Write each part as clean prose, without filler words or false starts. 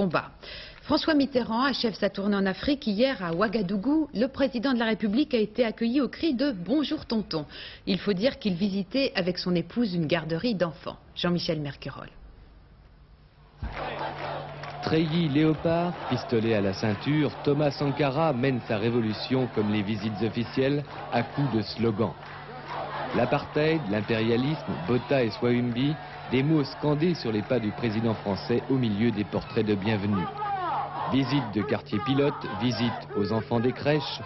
combat. François Mitterrand achève sa tournée en Afrique. Hier, à Ouagadougou, le président de la République a été accueilli au cri de « Bonjour tonton ». Il faut dire qu'il visitait avec son épouse une garderie d'enfants. Jean-Michel Mercurol. Treillis léopard, pistolet à la ceinture, Thomas Sankara mène sa révolution comme les visites officielles à coups de slogans. L'apartheid, l'impérialisme, Botha et Swahumbi, des mots scandés sur les pas du président français au milieu des portraits de bienvenue. Visite de quartier pilote, visite aux enfants des crèches.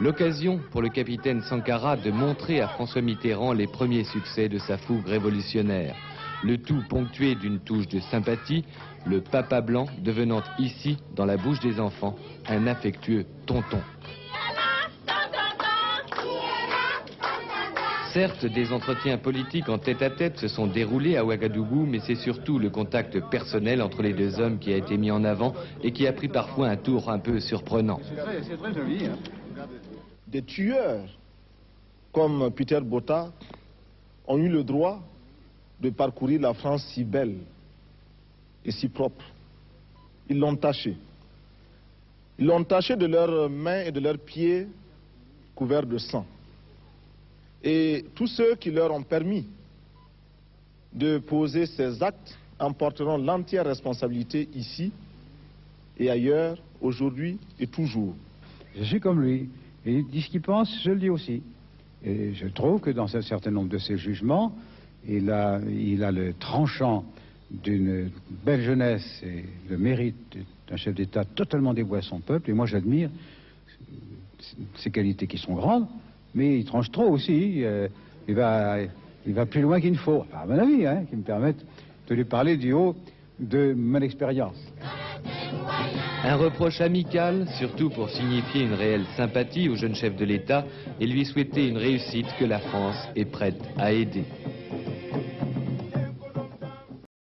L'occasion pour le capitaine Sankara de montrer à François Mitterrand les premiers succès de sa fougue révolutionnaire. Le tout ponctué d'une touche de sympathie, le papa blanc devenant ici, dans la bouche des enfants, un affectueux tonton. Certes, des entretiens politiques en tête-à-tête se sont déroulés à Ouagadougou, mais c'est surtout le contact personnel entre les deux hommes qui a été mis en avant et qui a pris parfois un tour un peu surprenant. C'est très joli, hein. Des tueurs comme Peter Botha ont eu le droit de parcourir la France si belle et si propre. Ils l'ont taché. Ils l'ont taché de leurs mains et de leurs pieds couverts de sang. Et tous ceux qui leur ont permis de poser ces actes en porteront l'entière responsabilité ici et ailleurs, aujourd'hui et toujours. Je suis comme lui. Et il dit ce qu'il pense, je le dis aussi. Et je trouve que dans un certain nombre de ses jugements, il a le tranchant d'une belle jeunesse et le mérite d'un chef d'État totalement dévoué à son peuple. Et moi, j'admire ses qualités qui sont grandes, mais il tranche trop aussi. Il va plus loin qu'il ne faut, à mon avis, hein, qui me permettent de lui parler du haut de mon expérience. Un reproche amical, surtout pour signifier une réelle sympathie au jeune chef de l'État et lui souhaiter une réussite que la France est prête à aider.